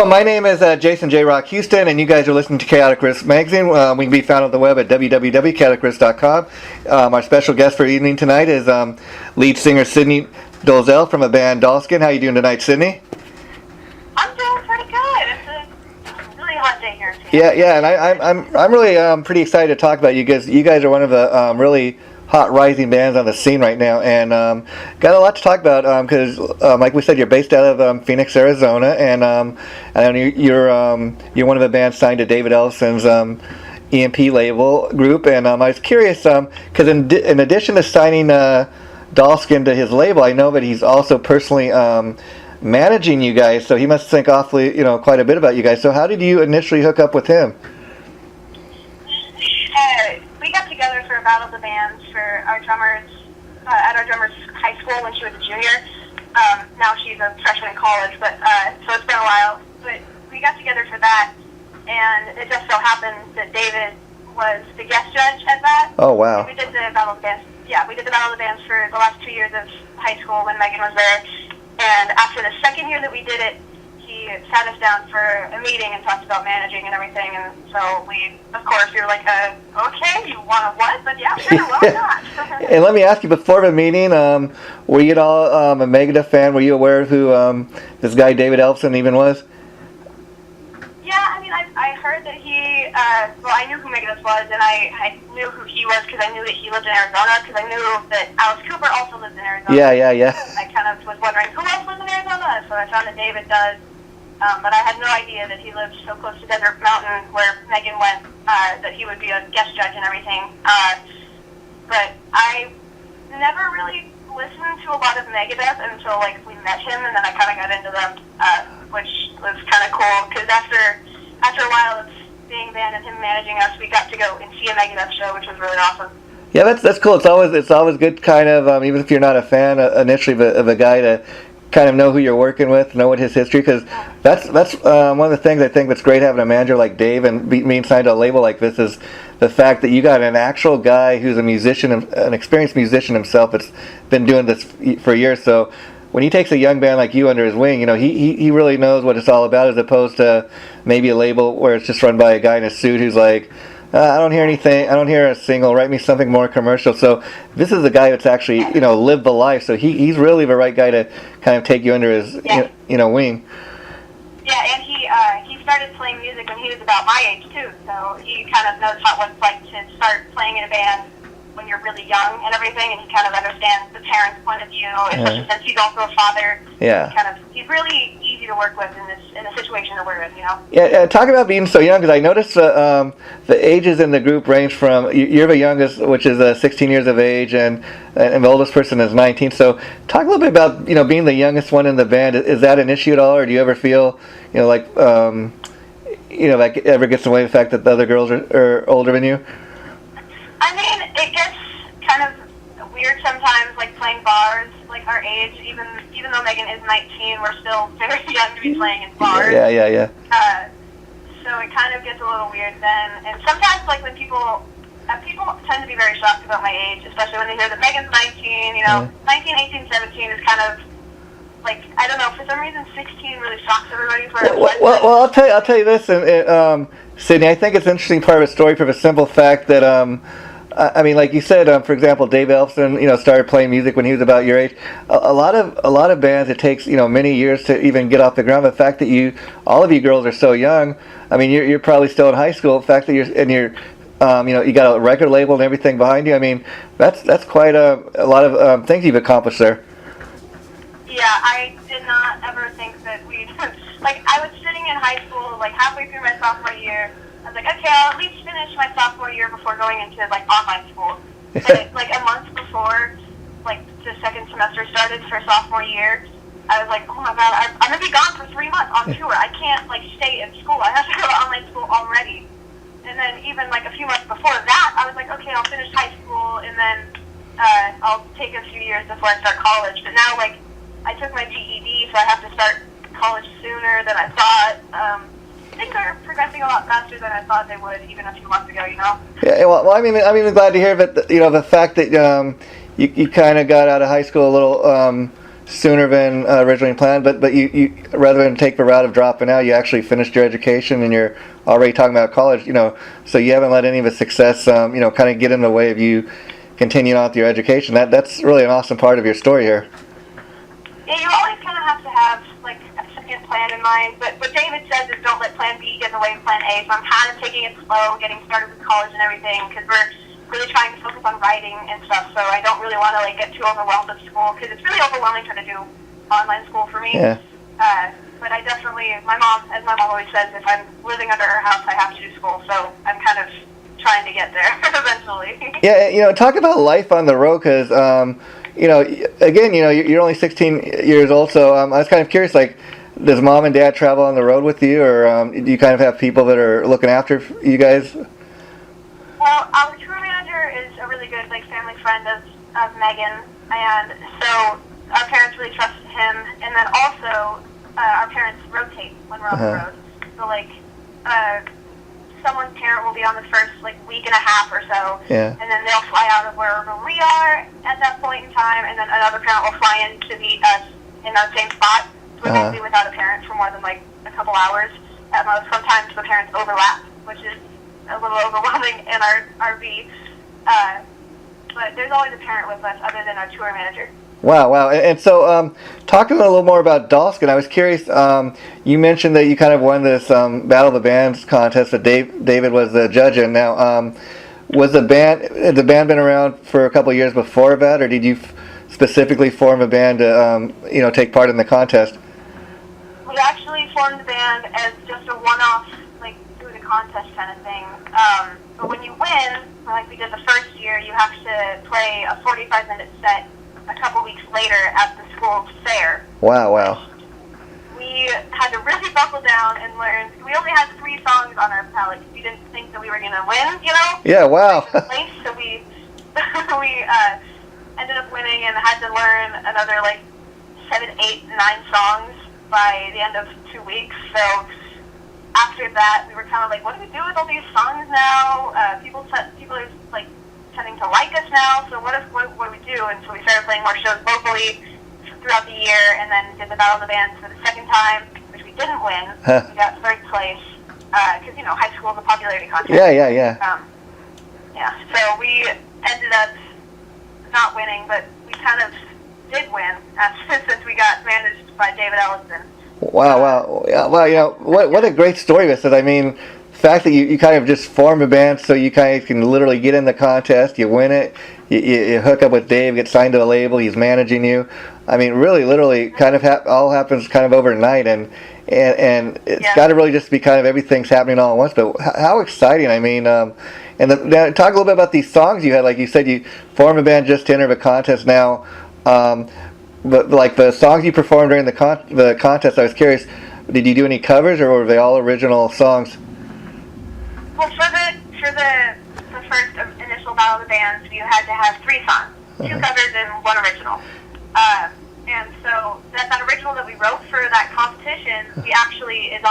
my name is Jason JROCK Houston, and you guys are listening to Chaotic Riffs magazine. We can be found on the web at www.chaoticriffs.com. Our special guest for evening tonight is lead singer Sydney Dolezal from a band Dolezal. How you doing tonight, Sydney? I'm doing pretty good. It's a really hot day here. Yeah, and I'm really pretty excited to talk about you guys. You guys are one of the really hot rising bands on the scene right now, and got a lot to talk about because, like we said, you're based out of Phoenix, Arizona, and I know you're one of the bands signed to David Ellison's EMP label group, and I was curious because in addition to signing Dolezal to his label, I know that he's also personally managing you guys, so he must think awfully, quite a bit about you guys. So how did you initially hook up with him? We got together for a battle of the bands for our drummers at our drummer's high school when she was a junior. Now she's a freshman in college, but so it's been a while. But we got together for that, and it just so happened that David was the guest judge at that. Oh wow! We did the battle of the bands. Yeah, we did the battle of the bands for the last 2 years of high school when Megan was there. And after the second year that we did it, he sat us down for a meeting and talked about managing and everything. And so we were like, okay, you want to what? But yeah, sure, why not? And let me ask you, before the meeting, were you at all a Megadeth fan? Were you aware of who this guy David Ellison even was? Yeah, I mean, I heard that he, I knew who Megadeth was, and I knew who he was because I knew that he lived in Arizona, because I knew that Alice Cooper also lives in Arizona. Yeah. I kind of was wondering, who else lives in Arizona? So I found that David does, but I had no idea that he lived so close to Desert Mountain, where Megan went, that he would be a guest judge and everything. But I never really listened to a lot of Megadeth until, we met him, and then I kind of got into them, which was kind of cool, because after a while of being a band and him managing us, we got to go and see a Megadeth show, which was really awesome. Yeah, that's cool. It's always good, kind of, even if you're not a fan initially of a guy, to kind of know who you're working with, know what his history, because that's one of the things I think that's great having a manager like Dave and being signed to a label like this is the fact that you got an actual guy who's a musician, an experienced musician himself, that's been doing this for years. So when he takes a young band like you under his wing, he really knows what it's all about, as opposed to maybe a label where it's just run by a guy in a suit who's like, I don't hear anything, I don't hear a single, write me something more commercial. So this is a guy that's actually, lived the life. So he's really the right guy to kind of take you under his, wing. Yeah, and he started playing music when he was about my age too. So he kind of knows what it's like to start playing in a band when you're really young and everything, and he kind of understands the parents' point of view, especially since he's also a father. Yeah. He's really easy to work with in the situation that we're in, Yeah, talk about being so young, because I noticed the ages in the group range from, you're the youngest, which is 16 years of age, and the oldest person is 19. So talk a little bit about, being the youngest one in the band. Is that an issue at all, or do you ever feel, that ever gets in the way of the fact that the other girls are older than you? I mean, it gets kind of weird sometimes, playing bars, our age. Even though Megan is 19, we're still very young to be playing in bars. Yeah. So it kind of gets a little weird then. And sometimes, when people tend to be very shocked about my age, especially when they hear that Megan's 19, 19, 18, 17 is kind of, I don't know, for some reason 16 really shocks everybody. Well, I'll tell you this, and Sydney, I think it's an interesting part of the story for the simple fact that, I mean, like you said, for example, Dave Ellison, started playing music when he was about your age. A lot of bands, it takes, many years to even get off the ground. The fact that all of you girls are so young, I mean, you're probably still in high school. The fact that you're you got a record label and everything behind you. I mean, that's quite a lot of things you've accomplished there. Yeah, I did not ever think that we'd, I was sitting in high school, halfway through my sophomore year. I was like, okay, I'll at least finish my sophomore year before going into, online school. And, a month before, the second semester started for sophomore year, I was like, oh my God, I'm going to be gone for 3 months on tour. I can't, stay in school. I have to go to online school already. And then even, a few months before that, I was like, okay, I'll finish high school, and then I'll take a few years before I start college. But now, I took my GED, so I have to start college sooner than I thought. Things are progressing a lot faster than I thought they would even a few months ago, Yeah, well, I'm even glad to hear that, the fact that you kind of got out of high school a little sooner than originally planned. But you rather than take the route of dropping out, you actually finished your education and you're already talking about college. So you haven't let any of the success, kind of get in the way of you continuing on with your education. That's really an awesome part of your story here. Yeah, you always kind of have to have like a second plan in mind. But what David says is don't let Plan B get in the way of Plan A. So I'm kind of taking it slow, getting started with college and everything, because we're really trying to focus on writing and stuff. So I don't really want to get too overwhelmed with school, because it's really overwhelming trying to do online school for me. Yeah. But I definitely, as my mom always says, if I'm living under her house, I have to do school. So I'm kind of trying to get there eventually. Yeah, talk about life on the road, because again, you're only 16 years old, so I was kind of curious, does mom and dad travel on the road with you, or do you kind of have people that are looking after you guys? Well, our tour manager is a really good family friend of Megan, and so our parents really trust him, and then also our parents rotate when we're on the road. So someone's parent will be on the first week and a half or so, and then they'll fly out of wherever we are at that point in time, and then another parent will fly in to meet us in that same spot. So we won't be without a parent for more than a couple hours at most. Sometimes the parents overlap, which is a little overwhelming in our RV. But there's always a parent with us other than our tour manager. Wow. And so, talking a little more about Dolezal, I was curious, you mentioned that you kind of won this Battle of the Bands contest that David was the judge in. Now, had the band been around for a couple of years before that, or did you specifically form a band to, take part in the contest? We actually formed the band as just a one-off, do the contest kind of thing. But when you win, like we did the first year, you have to play a 45-minute set a couple weeks later at the school fair. Wow. We had to really buckle down and learn. We only had 3 songs on our palette. We didn't think that we were going to win, Yeah, wow. So we ended up winning and had to learn another 7, 8, 9 songs by the end of 2 weeks. So after that, we were kind of what do we do with all these songs now? People are tending to like us now, so what do we do? And so we started playing more shows locally throughout the year, and then did the Battle of the Bands for the second time, which we didn't win. We got 3rd place, because, high school is a popularity contest. Yeah. So we ended up not winning, but we kind of did win since we got managed by David Ellison. Wow. What a great story this is. I mean, the fact that you kind of just form a band so you kind of can literally get in the contest, you win it, you hook up with Dave, get signed to a label, he's managing you. I mean, really, literally, kind of all happens kind of overnight, and it's got to really just be kind of everything's happening all at once. But how exciting! I mean, now talk a little bit about these songs you had. Like you said, you formed a band just to enter the contest. Now, but the songs you performed during the contest, I was curious, did you do any covers, or were they all original songs? Well, for the first initial Battle of the Bands, you had to have 3 songs, 2 covers and 1 original. And so that original that we wrote for that competition, we actually is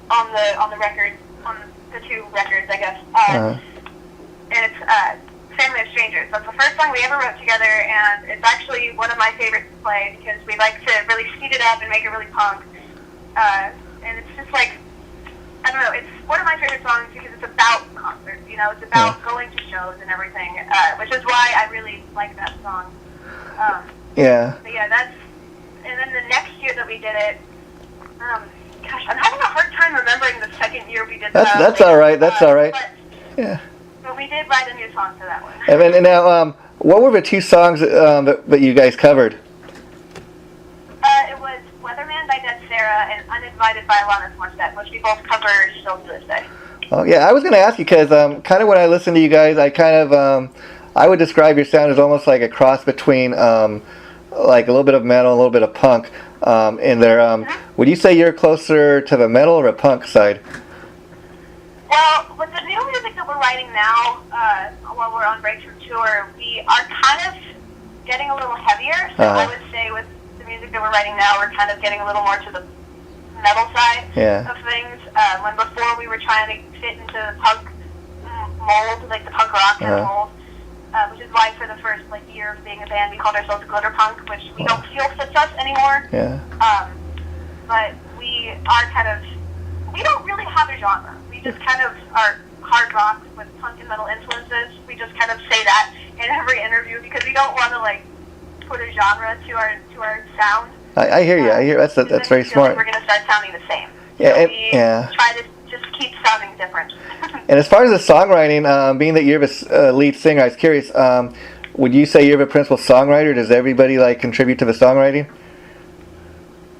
on the record, on the 2 records, I guess. And it's Family of Strangers. That's the first song we ever wrote together, and it's actually one of my favorites to play because we like to really speed it up and make it really punk. And it's just I don't know, it's one of my favorite songs because it's about concerts, it's about going to shows and everything, which is why I really like that song. But that's, and then the next year that we did it, gosh, I'm having a hard time remembering the second year we did that. That's all right, But we did write a new song for that one. And now, what were the 2 songs that you guys covered? It was Weatherman by Dead Sarah and Uninvited by Alanis Morissette, which we both cover still to this day. Oh yeah, I was going to ask you because kind of when I listen to you guys, I kind of I would describe your sound as almost like a cross between like a little bit of metal, a little bit of punk in there. Would you say you're closer to the metal or a punk side? Well, with the new music that we're writing now, while we're on break from tour, we are kind of getting a little heavier. So I would say with the music that we're writing now, we're kind of getting a little more to the metal side of things. When before we were trying to fit into the punk mold, like the punk rock kind of mold. which is why for the first like year of being a band we called ourselves glitter punk, which we don't feel fits us anymore. Yeah. But we are kind of, we don't really have a genre. We just kind of are hard rock with punk and metal influences. We just kind of say that in every interview because we don't want to like put a genre to our sound. I hear you. I hear that's very smart. Like we're gonna start sounding the same. Yeah, so we try to just keep sounding different. And as far as the songwriting, being that you're a lead singer, I was curious. Would you say you're the principal songwriter? Does everybody like contribute to the songwriting?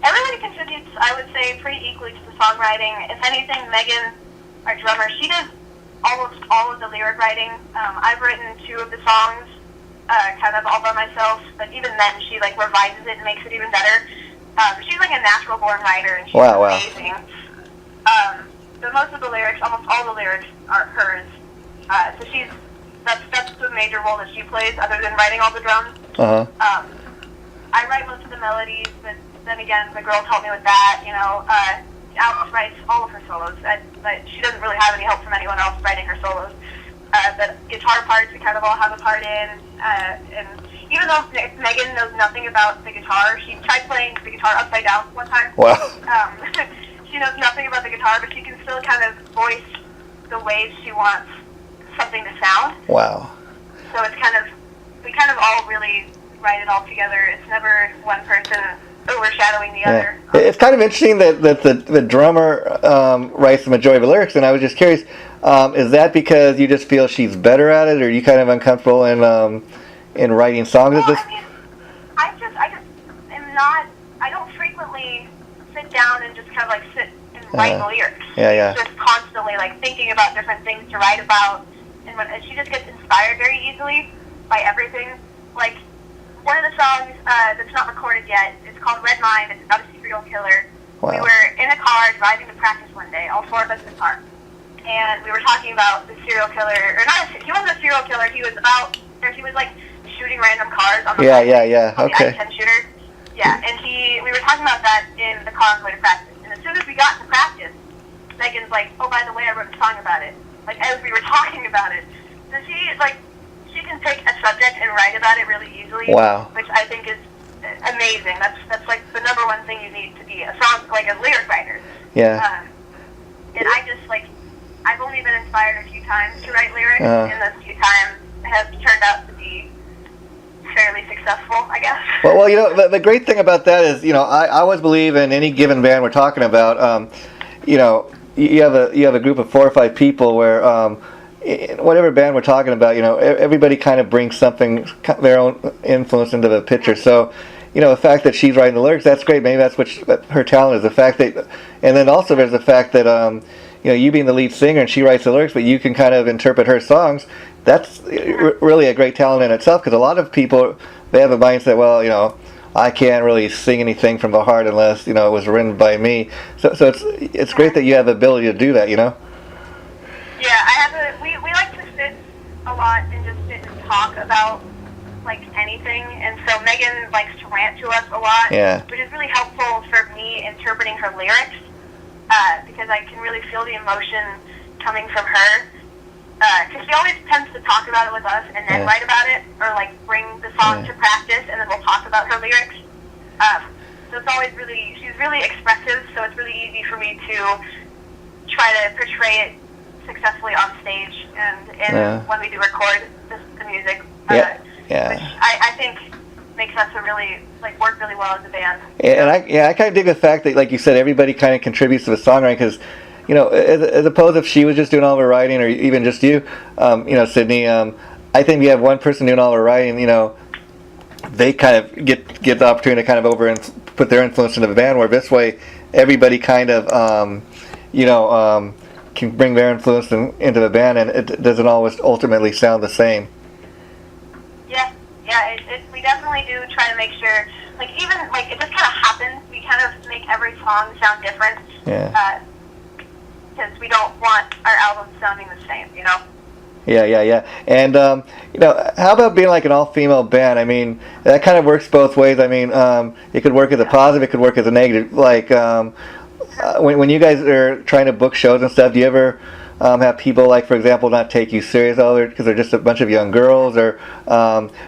Everybody contributes, I would say, pretty equally to the songwriting. If anything, Megan, our drummer, she does almost all of the lyric writing. I've written 2 of the songs, kind of all by myself, but even then she like revises it and makes it even better. She's like a natural born writer and she's amazing. But most of the lyrics, almost all the lyrics are hers. So that's the major role that she plays other than writing all the drums. I write most of the melodies, but then again, the girls help me with that, you know. Alice writes all of her solos, but she doesn't really have any help from anyone else writing her solos. The guitar parts we kind of all have a part in, and even though Megan knows nothing about the guitar, she tried playing the guitar upside down one time. Wow. She knows nothing about the guitar, but she can still kind of voice the ways she wants something to sound. Wow. So it's kind of, we kind of all really write it all together. It's never one person overshadowing the other. It's kind of interesting that the drummer writes the majority of the lyrics, and I was just curious, is that because you just feel she's better at it, or are you kind of uncomfortable in writing songs? Well, I mean, I just am not, I don't frequently sit down and just kind of like sit and write the lyrics. Yeah. Just constantly like thinking about different things to write about, and she just gets inspired very easily by everything. Like, one of the songs that's not recorded yet, it's called Red Mind. It's about a serial killer. Wow. We were in a car driving to practice one day, all 4 of us in the car, and we were talking about the serial killer, or not, he wasn't a serial killer, he was like shooting random cars on the on the I-10 shooter. Yeah, and we were talking about that in the car on the way to practice, and as soon as we got to practice, Megan's like, oh, by the way, I wrote a song about it, like as we were talking about it. So she can take a subject and write about it really easily. Wow. Which I think is amazing. That's like the number one thing you need to be a song, like a lyric writer. Yeah. And I just I've only been inspired a few times to write lyrics, and those few times have turned out to be fairly successful, I guess. Well, you know, the great thing about that is, you know, I always believe in any given band we're talking about, you know, you have a group of 4 or 5 people where whatever band we're talking about, you know, everybody kind of brings something, their own influence into the picture. So, you know, the fact that she's writing the lyrics, that's great. Maybe that's what her talent is. The fact that, and then also there's the fact that, you know, you being the lead singer and she writes the lyrics, but you can kind of interpret her songs. That's really a great talent in itself, because a lot of people, they have a mindset, well, you know, I can't really sing anything from the heart unless, you know, it was written by me. So it's great that you have the ability to do that, you know? Yeah, we like to sit a lot and just sit and talk about like anything, and so Megan likes to rant to us a lot, which is really helpful for me interpreting her lyrics, because I can really feel the emotion coming from her, because she always tends to talk about it with us and then write about it, or like bring the song to practice and then we'll talk about her lyrics. So it's always she's really expressive, so it's really easy for me to try to portray it successfully on stage and when we do record the music, which I think makes us work really well as a band. And I kind of dig the fact that, like you said, everybody kind of contributes to the songwriting, because, you know, as opposed if she was just doing all the writing, or even just you, you know, Sydney, I think if you have one person doing all the writing, you know, they kind of get the opportunity to kind of put their influence into the band, where this way everybody kind of, you know, can bring their influence into the band, and it doesn't always ultimately sound the same. Yeah, we definitely do try to make sure, like, even, like, it just kind of happens, we kind of make every song sound different, because we don't want our albums sounding the same, you know? Yeah. And, you know, how about being like an all-female band? I mean, that kind of works both ways. I mean, it could work as a positive, it could work as a negative. Like, when you guys are trying to book shows and stuff, do you ever have people, like, for example, not take you serious because they're just a bunch of young girls, or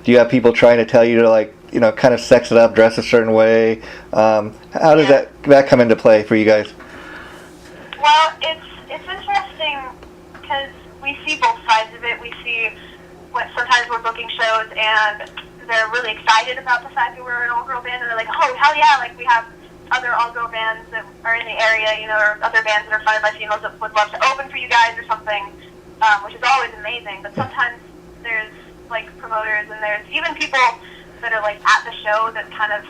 do you have people trying to tell you to, like, kind of sex it up, dress a certain way? How does that come into play for you guys? Well, it's interesting because we see both sides of it. We see what sometimes we're booking shows and they're really excited about the fact that we're an all-girl band, and they're like, oh, hell yeah, like we have other all-girl bands that are in the area, or other bands that are funded by females that would love to open for you guys or something, which is always amazing. But sometimes there's like promoters and there's even people that are like at the show that kind of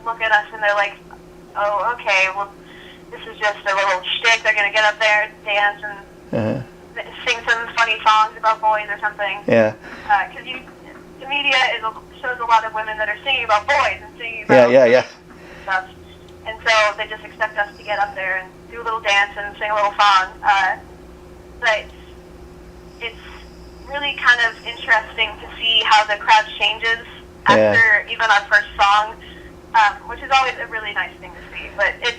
look at us and they're like, oh, okay, well, this is just a little shtick. They're going to get up there, dance, and sing some funny songs about boys or something. Yeah. Because the media shows a lot of women that are singing about boys and singing about stuff. And so they just expect us to get up there and do a little dance and sing a little song. But it's really kind of interesting to see how the crowd changes after even our first song, which is always a really nice thing to see. But it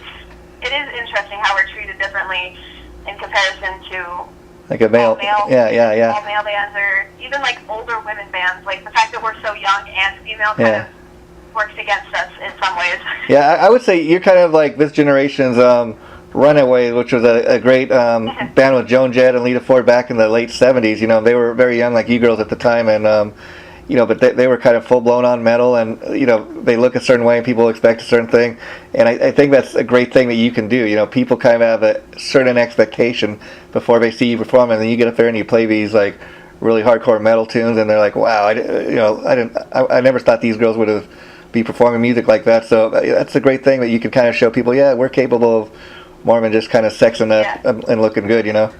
is interesting how we're treated differently in comparison to like a male, all male bands, or even like older women bands. Like the fact that we're so young and female kind of works against us in some ways. Yeah, I would say you're kind of like this generation's Runaways, which was a great band with Joan Jett and Lita Ford back in the late 70s. They were very young, like you girls at the time, and but they were kind of full blown on metal, and they look a certain way and people expect a certain thing, and I think that's a great thing that you can do. People kind of have a certain expectation before they see you perform, and then you get up there and you play these like really hardcore metal tunes, and they're like, wow, I never thought these girls would be performing music like that. So that's a great thing that you can kind of show people, we're capable of more than just kind of sexing up and looking good, Yeah,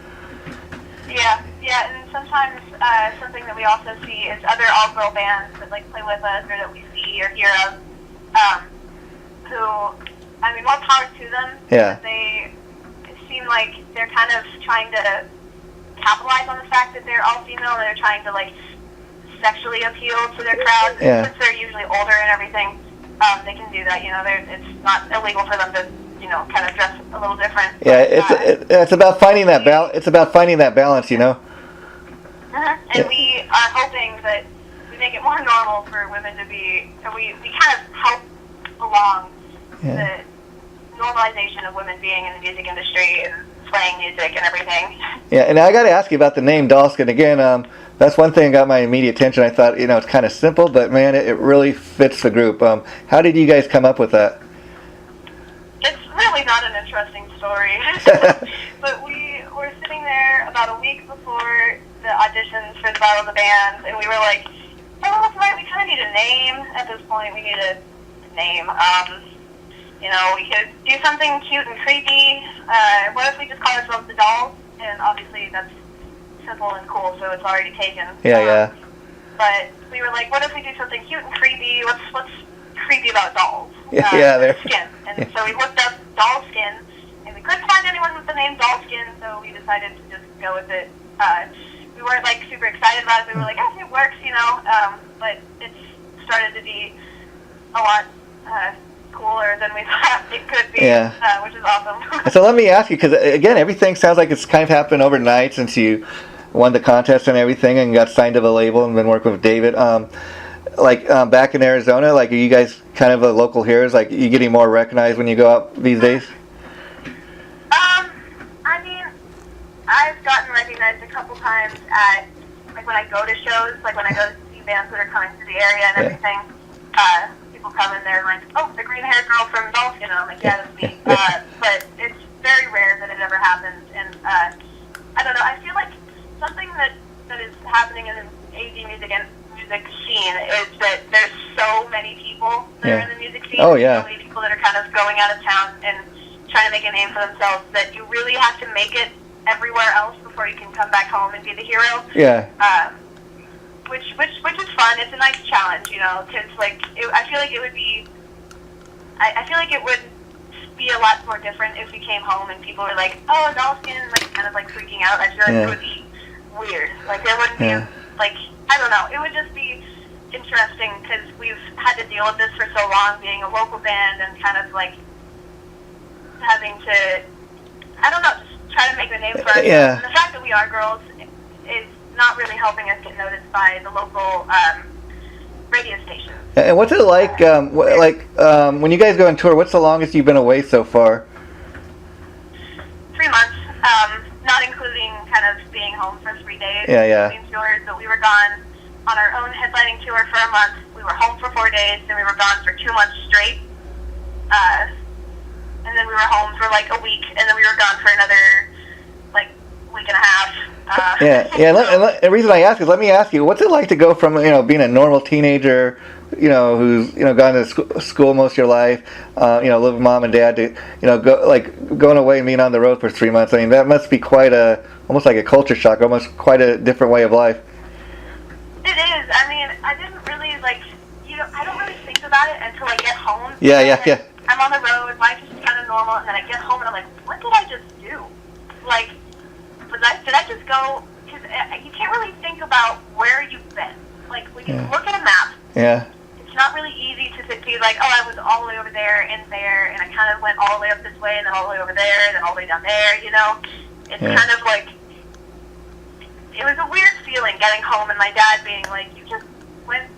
and sometimes something that we also see is other all-girl bands that like play with us or that we see or hear of, who, I mean, more power to them. Yeah. They seem like they're kind of trying to capitalize on the fact that they're all female, and they're trying to like sexually appeal to their crowd. Yeah. Since they're usually older and everything, they can do that. It's not illegal for them to kind of dress a little different. Yeah, it's about finding that balance. It's about finding that balance, And we are hoping that we make it more normal for women to be. We kind of help along the normalization of women being in the music industry and playing music and everything. Yeah, and I got to ask you about the name Dolezal again. That's one thing that got my immediate attention. I thought, it's kind of simple, but man, it really fits the group. How did you guys come up with that? It's really not an interesting story. But we were sitting there about a week before the auditions for the Battle of the Bands, and we were like, oh, that's right, we kind of need a name at this point. We need a name. We could do something cute and creepy. What if we just call ourselves the Dolls? And obviously that's simple and cool, so it's already taken. Yeah. But we were like, what if we do something cute and creepy? What's creepy about dolls? Skin. And so we looked up doll skin, and we couldn't find anyone with the name doll skin, so we decided to just go with it. We weren't like super excited about it. We were like, it works, but it's started to be a lot cooler than we thought it could be, which is awesome. So let me ask you, because again, everything sounds like it's kind of happened overnight since you won the contest and everything and got signed to the label and been working with David. Back in Arizona, are you guys kind of a local heroes? Are you getting more recognized when you go out these days? I mean, I've gotten recognized a couple times at, when I go to shows, when I go to see bands that are coming to the area and everything. People come in there like, oh, the green-haired girl from Dolphin, and I'm like, yeah, that's me. But it's very rare that it ever happens, and I don't know, I feel like something that is happening in the AZ music scene is that there's so many people that are in the music scene. Oh, yeah. So many people that are kind of going out of town and trying to make a name for themselves that you really have to make it everywhere else before you can come back home and be the hero. Yeah. Which is fun. It's a nice challenge, because I feel like it would be. I feel like it would be a lot more different if we came home and people were like, "Oh, doll skin," kind of freaking out. I feel like it would be weird. There wouldn't be I don't know. It would just be interesting because we've had to deal with this for so long, being a local band and kind of having to, I don't know, just try to make a name for ourselves. Yeah. And the fact that We Are Girls is not really helping us get noticed by the local radio stations. And what's it like? When you guys go on tour, what's the longest you've been away so far? 3 months, not including kind of being home for 3 days. Yeah. Between tours, but we were gone on our own headlining tour for a month. We were home for 4 days, then we were gone for 2 months straight. And then we were home for like a week, and then we were gone for another like week and a half. And the reason I ask is, let me ask you, what's it like to go from being a normal teenager, who's gone to school most of your life, living with mom and dad, to going away and being on the road for 3 months. I mean, that must be almost like a culture shock, almost quite a different way of life. It is. I mean, I didn't really I don't really think about it until I get home. Yeah. I'm on the road, life is kind of normal, and then I get home and I'm like, what did I just do? Like, did I just go? Because you can't really think about where you've been. Like, when you look at a map, it's not really easy to see, like, oh, I was all the way over there, and I kind of went all the way up this way, and then all the way over there, and then all the way down there, It's kind of like, it was a weird feeling getting home and my dad being like, you just went,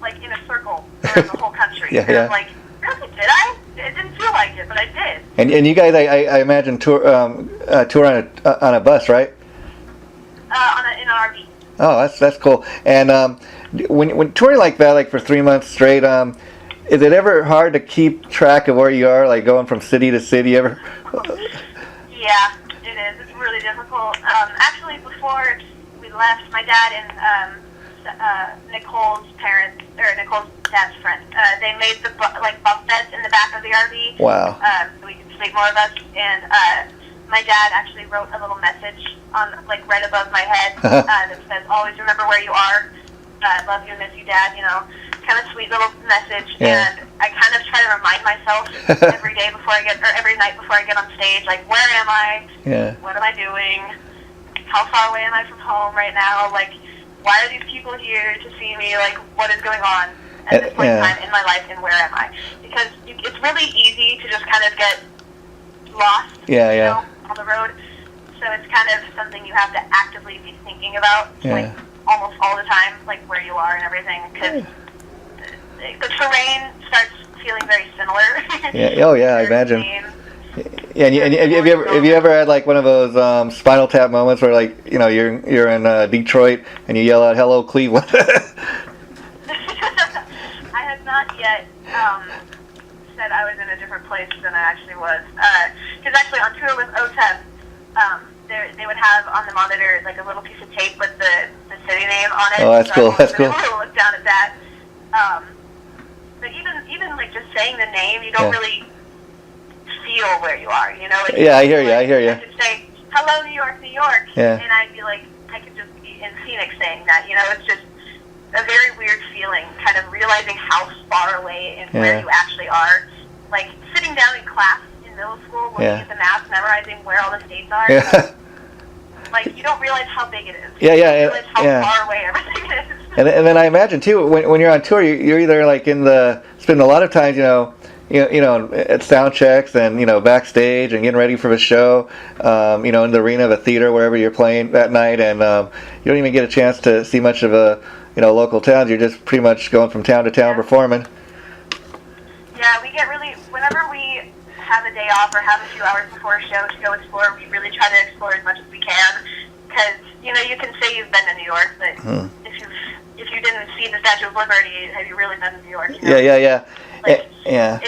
like, in a circle around the whole country. And I'm like, really, did I? It didn't feel like it, but I did. And you guys, I imagine, tour on a bus, right? In an RV. Oh, that's cool. And when touring like that, like for 3 months straight, is it ever hard to keep track of where you are, like going from city to city? Ever? Yeah, it is. It's really difficult. Actually, before we left, my dad and Nicole's dad's friend, they made the bunk beds in the back of the RV. Wow. So we could sleep, more of us. And my dad actually wrote a little message on right above my head that says, "Always remember where you are. Love you, miss you, Dad." Kind of sweet little message. Yeah. And I kind of try to remind myself every night before I get on stage, like, where am I? Yeah. What am I doing? How far away am I from home right now? Like, why are these people here to see me? Like, what is going on at this point in time in my life, and where am I? Because it's really easy to just kind of get lost, on the road. So it's kind of something you have to actively be thinking about, like, almost all the time, like, where you are and everything, because the terrain starts feeling very similar. I imagine. Yeah, and have you ever had like one of those Spinal Tap moments where you're in Detroit and you yell out "Hello, Cleveland"? I have not yet said I was in a different place than I actually was. Because actually on tour with OTEP, they would have on the monitor like a little piece of tape with the city name on it. Oh, that's cool. That's cool. I look down at that. But even like just saying the name, you don't really feel where you are, I hear you. I could say, "Hello, New York, New York," and I'd be like, I could just be in Phoenix saying that, It's just a very weird feeling, kind of realizing how far away and where you actually are. Like, sitting down in class in middle school, looking at the maps, memorizing where all the states are. Like, you don't realize how big it is. You don't realize how far away everything is. And then I imagine too, when you're on tour, you're either like spending a lot of times, at sound checks and backstage and getting ready for the show, in the arena of a theater wherever you're playing that night, and you don't even get a chance to see much of a local towns. You're just pretty much going from town to town performing. Yeah, we get really, whenever we have a day off or have a few hours before a show to go explore, we really try to explore as much as we can, because you can say you've been to New York, but if you didn't see the Statue of Liberty, have you really been to New York? Yeah.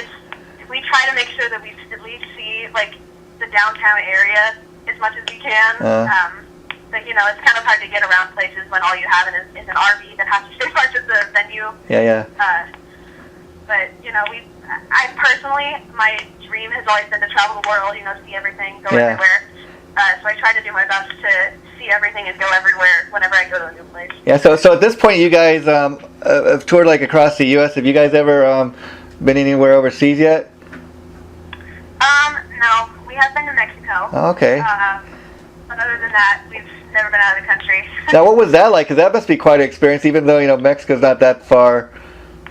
We try to make sure that we at least see like the downtown area as much as we can. But it's kind of hard to get around places when all you have is an RV that has to stay part of the venue. But I personally, my dream has always been to travel the world. See everything, go everywhere. So I try to do my best to see everything and go everywhere whenever I go to a new place. Yeah. So at this point, you guys have toured like across the U.S. Have you guys ever been anywhere overseas yet? No, we have been to Mexico. Oh, okay. But other than that, we've never been out of the country. Now, what was that like? Because that must be quite an experience, even though Mexico's not that far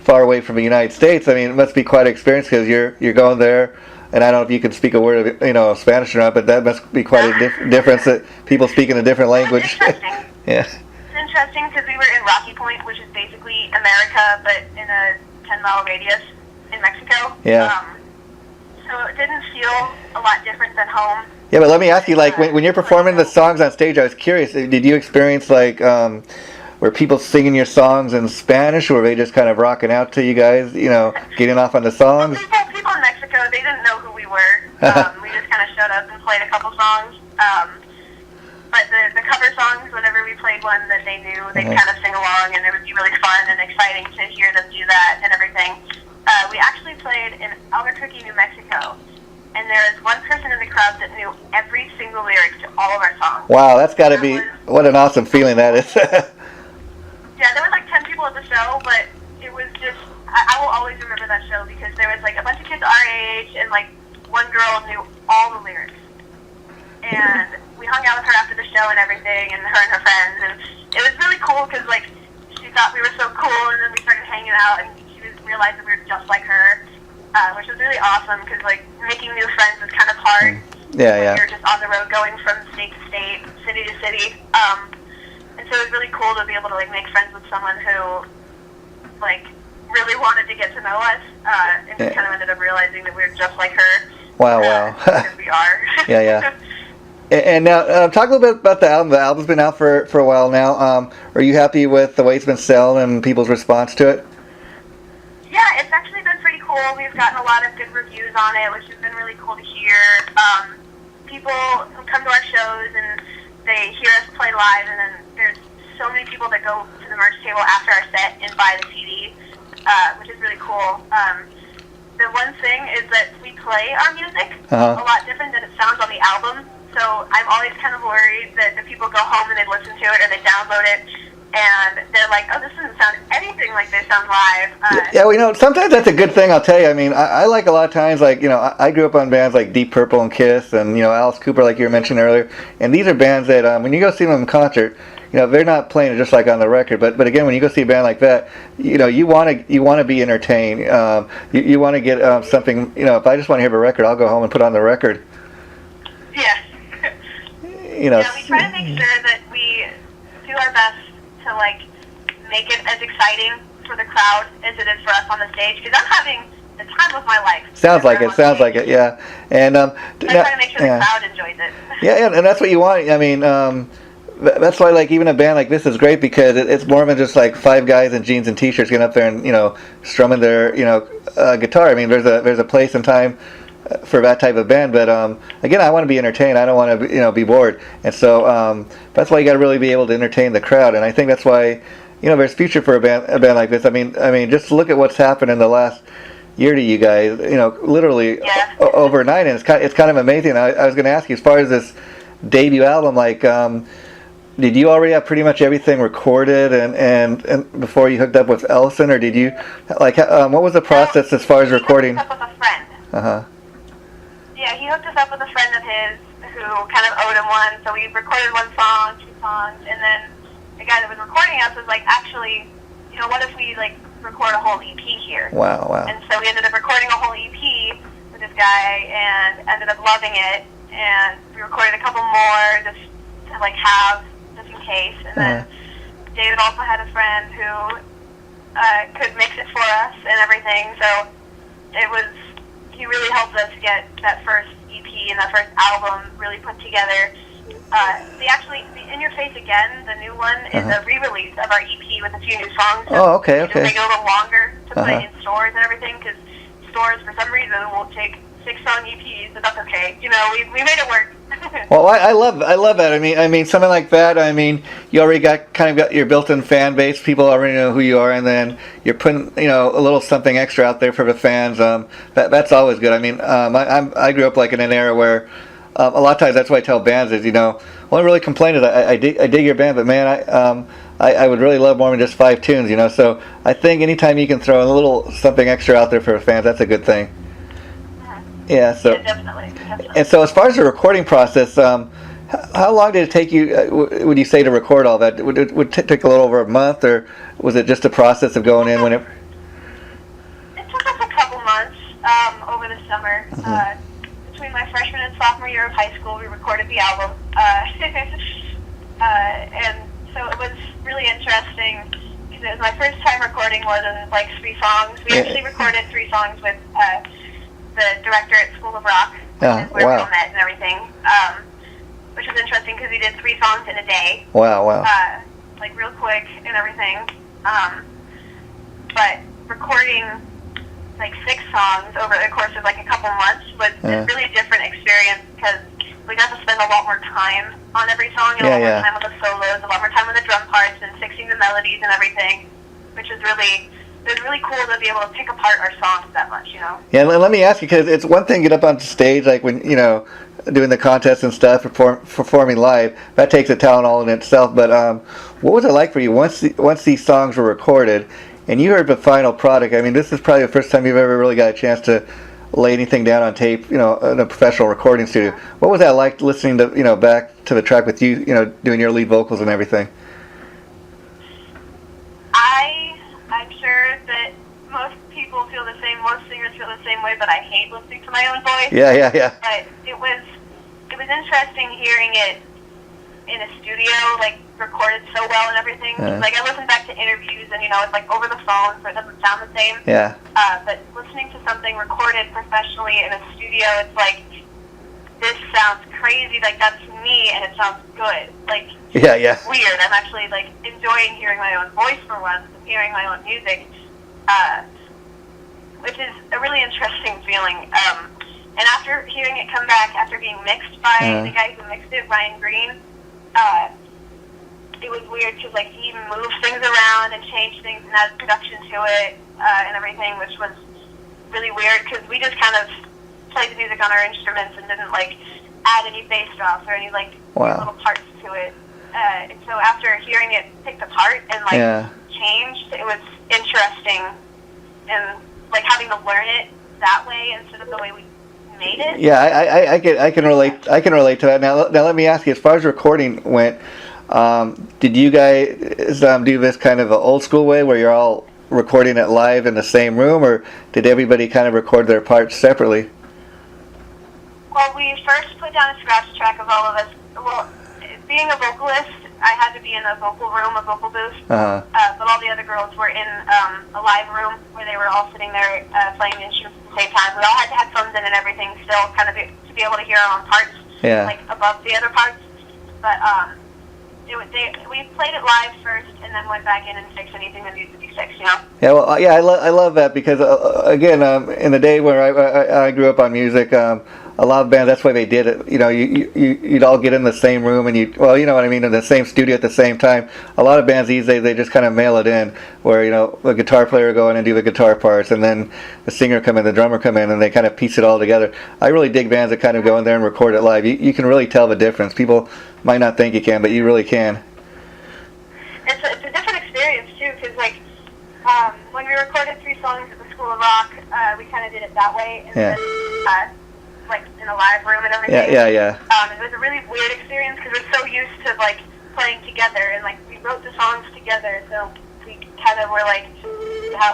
away from the United States. I mean, it must be quite an experience because you're going there, and I don't know if you can speak a word of of Spanish or not, but that must be quite a difference that people speak in a different language. Yeah. It's interesting because we were in Rocky Point, which is basically America, but in a 10-mile radius in Mexico. Yeah. So it didn't feel a lot different than home. Yeah, but let me ask you, like, when you're performing the songs on stage, I was curious, did you experience, like, were people singing your songs in Spanish, or were they just kind of rocking out to you guys, getting off on the songs? People in Mexico, they didn't know who we were. We just kind of showed up and played a couple songs. But the cover songs, whenever we played one that they knew, they'd kind of sing along, and it would be really fun and exciting to hear them do that and everything. We actually played in Albuquerque, New Mexico, and there is one person in the crowd that knew every single lyric to all of our songs. Wow, that's got to be, what an awesome feeling that is. Yeah, there was like 10 people at the show, but it was just, I will always remember that show because there was like a bunch of kids our age, and like one girl knew all the lyrics. And we hung out with her after the show and everything, and her friends, and it was really cool because like she thought we were so cool, and then we started hanging out, and she realized that we were just like her, which was really awesome because like making new friends is kind of hard. Yeah. You're just on the road going from state to state, city to city. And so it was really cool to be able to like make friends with someone who like really wanted to get to know us, and we kind of ended up realizing that we were just like her. Wow. Because we are. Yeah. And now, talk a little bit about the album. The album's been out for a while now. Are you happy with the way it's been selling and people's response to it? Yeah, it's actually been pretty cool. We've gotten a lot of good reviews on it, which has been really cool to hear. People come to our shows and they hear us play live, and then there's so many people that go to the merch table after our set and buy the CD, which is really cool. The one thing is that we play our music a lot different than it sounds on the album. So I'm always kind of worried that the people go home and they listen to it or they download it and they're like, oh, this doesn't sound anything like they sound live. Yeah, sometimes that's a good thing, I'll tell you. I mean, I like a lot of times, like, I grew up on bands like Deep Purple and Kiss and, Alice Cooper, like you were mentioning earlier. And these are bands that, when you go see them in concert, they're not playing it just like on the record. But again, when you go see a band like that, you want to be entertained. You want to get something, if I just want to hear a record, I'll go home and put on the record. Yeah. Yeah, we try to make sure that we do our best to like make it as exciting for the crowd as it is for us on the stage. Because I'm having the time of my life. Sounds like it. Yeah. And I try to make sure the crowd enjoys it. Yeah, and that's what you want. I mean, that's why like even a band like this is great because it's more than just like five guys in jeans and t-shirts getting up there and strumming their guitar. I mean, there's a place and time for that type of band, but again, I want to be entertained. I don't want to be bored, and so that's why you got to really be able to entertain the crowd. And I think that's why there's future for a band like this. I mean, just look at what's happened in the last year to you guys. Literally overnight, and it's kind of amazing. I was going to ask you, as far as this debut album, like, did you already have pretty much everything recorded and before you hooked up with Ellison, or did you like what was the process as far as recording? He hooked us up with a friend. Yeah, he hooked us up with a friend of his who kind of owed him one, so we recorded one song, 2 songs, and then the guy that was recording us was like, actually, what if we like record a whole EP here? Wow. And so we ended up recording a whole EP with this guy and ended up loving it, and we recorded a couple more just to like have just in case, and then David also had a friend who could mix it for us and everything, so he really helped us get that first EP and that first album really put together. The In Your Face Again, the new one, is a re-release of our EP with a few new songs. So okay. Just make it a little longer to put in stores and everything, because stores, for some reason, won't take 6-song EPs, but that's okay. We made it work. Well, I love that. I mean, something like that. I mean, you already got your built-in fan base. People already know who you are, and then you're putting a little something extra out there for the fans. That's always good. I mean, I grew up like in an era where a lot of times that's what I tell bands is one really complaint is I dig your band, but man, I would really love more than just 5 tunes. So I think anytime you can throw a little something extra out there for the fans, that's a good thing. Yeah, so definitely. And so, as far as the recording process, how long did it take you? Would you say to record all that? Would it take a little over a month, or was it just a process of going in whenever? It took us a couple months over the summer. Between my freshman and sophomore year of high school, we recorded the album. And so it was really interesting because it was my first time recording more than like 3 songs. We actually recorded 3 songs with the director at School of Rock, which is where we met and everything, which was interesting because we did 3 songs in a day. Wow. Like real quick and everything. But recording like 6 songs over the course of like a couple months was a really different experience because we got to spend a lot more time on every song and a lot more time on the solos, a lot more time on the drum parts and fixing the melodies and everything, which is really, it was really cool to be able to pick apart our songs that much, you know? Yeah, let me ask you, because it's one thing to get up on stage, like when, you know, doing the contests and stuff, performing live, that takes a talent all in itself, but what was it like for you once these songs were recorded and you heard the final product? I mean, this is probably the first time you've ever really got a chance to lay anything down on tape, you know, in a professional recording studio. What was that like listening to, you know, back to the track with you, you know, doing your lead vocals and everything? I'm sure that most people feel the same, most singers feel the same way, but I hate listening to my own voice. Yeah. But it was interesting hearing it in a studio, like recorded so well and everything. Like I listened back to interviews and, you know, it's like over the phone, so it doesn't sound the same. Yeah. But listening to something recorded professionally in a studio, it's like, this sounds crazy, like that's me, and it sounds good. Like, yeah. It's weird. I'm actually like enjoying hearing my own voice for once, and hearing my own music, which is a really interesting feeling. And after hearing it come back, after being mixed by the guy who mixed it, Ryan Green, it was weird because like he moved things around and changed things and added production to it and everything, which was really weird because we just kind of played the music on our instruments and didn't like add any bass drops or any like little parts to it. And so after hearing it picked apart and like changed, it was interesting and like having to learn it that way instead of the way we made it. Yeah, I can relate. I can relate to that. Now let me ask you, as far as recording went, did you guys do this kind of an old school way where you're all recording it live in the same room, or did everybody kind of record their parts separately? Well, we first put down a scratch track of all of us. Well, being a vocalist, I had to be in a vocal room, a vocal booth. But all the other girls were in a live room where they were all sitting there playing the instruments at the same time. We all had headphones in and everything still, kind of to be able to hear our own parts, like above the other parts. But we played it live first and then went back in and fixed anything that needed to be fixed, you know? Yeah, well, I love that because, again, in the day where I grew up on music, a lot of bands, that's why they did it. You know, you'd all get in the same room and you know what I mean, in the same studio at the same time. A lot of bands these days, they just kind of mail it in, where, you know, the guitar player go in and do the guitar parts, and then the singer come in, the drummer come in, and they kind of piece it all together. I really dig bands that kind of go in there and record it live. You can really tell the difference. People might not think you can, but you really can. It's a different experience too, because like when we recorded 3 songs at the School of Rock, we kind of did it that way, and then like in a live room and everything. Yeah. It was a really weird experience because we're so used to like playing together, and like we wrote the songs together, so we kind of were like,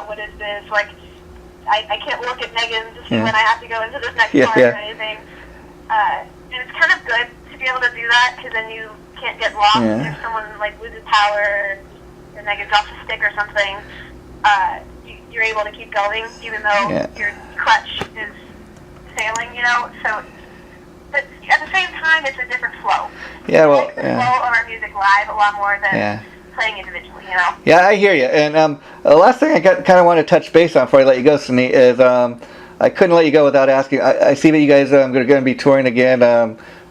what is this? Like, I can't look at Megan to see when I have to go into this next part or anything. And it's kind of good to be able to do that because then you can't get lost if someone like loses power or Megan drops a stick or something. You're able to keep going even though your clutch is failing, you know. So, but at the same time, it's a different flow. Yeah, well, the flow of our music live a lot more than playing individually, you know. Yeah, I hear you. And the last thing I kind of want to touch base on before I let you go, Sunny, is I couldn't let you go without asking. I see that you guys are going to be touring again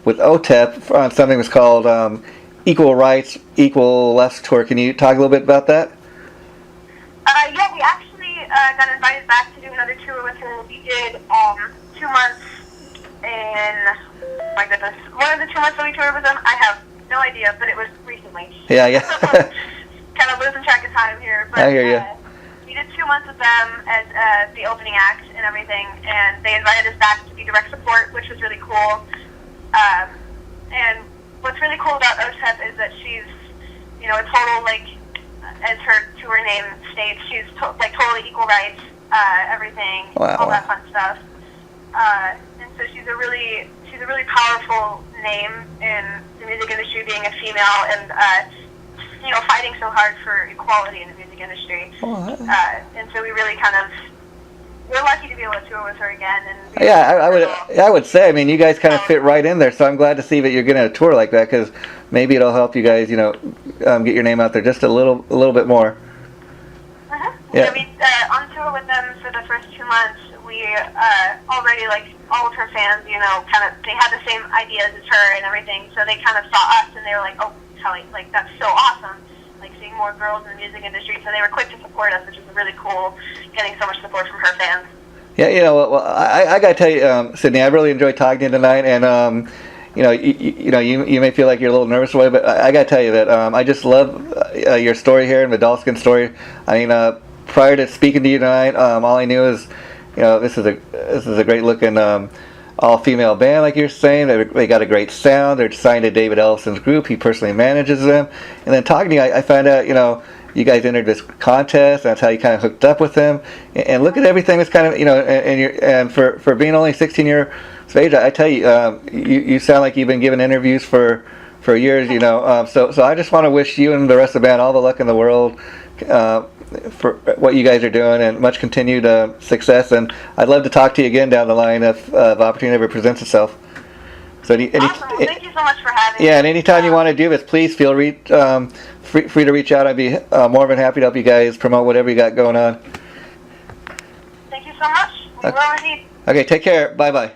with OTEP on something that's called Equal Rights, Equal Lefts Tour. Can you talk a little bit about that? Yeah, we actually got invited back to do another tour with her. We did 2 months in, my goodness, one of the 2 months that we toured with them, I have no idea, but it was recently. Yeah. Kind of losing track of time here. But, I hear you. We did 2 months with them as the opening act and everything, and they invited us back to be direct support, which was really cool. And what's really cool about OTEP is that she's, you know, a total, like, as her tour name states, she's totally equal rights, everything, all that fun stuff. and so she's a really powerful name in the music industry, being a female, and fighting so hard for equality in the music industry. And so we really we're lucky to be able to tour with her again. And I would say, I mean, you guys kind of fit right in there, so I'm glad to see that you're getting a tour like that, because maybe it'll help you guys, get your name out there just a little bit more. Yeah, we on tour with them for the first 2 months. We already, like, all of her fans, they had the same ideas as her and everything, so they kind of saw us and they were like, oh, Kelly, like, that's so awesome, like, seeing more girls in the music industry, so they were quick to support us, which is really cool, getting so much support from her fans. Yeah, well, I gotta tell you, Sydney, I really enjoyed talking to you tonight, and you may feel like you're a little nervous away, but I gotta tell you that I just love your story here and the Dollskin story. I mean, prior to speaking to you tonight, all I knew is, this is a great looking all-female band, like you're saying. They got a great sound. They're signed to David Ellison's group. He personally manages them. And then talking to you, I found out, you guys entered this contest. That's how you kind of hooked up with him. And look at everything that's kind of, and for being only 16 years of age, I tell you, you sound like you've been giving interviews for years, So I just want to wish you and the rest of the band all the luck in the world for what you guys are doing, and much continued success. And I'd love to talk to you again down the line if opportunity ever presents itself. So awesome. Thank you so much for having me. Yeah, and anytime you want to do this, please feel free to reach out. I'd be more than happy to help you guys promote whatever you got going on. Thank you so much. We will indeed. Okay, take care. Bye-bye.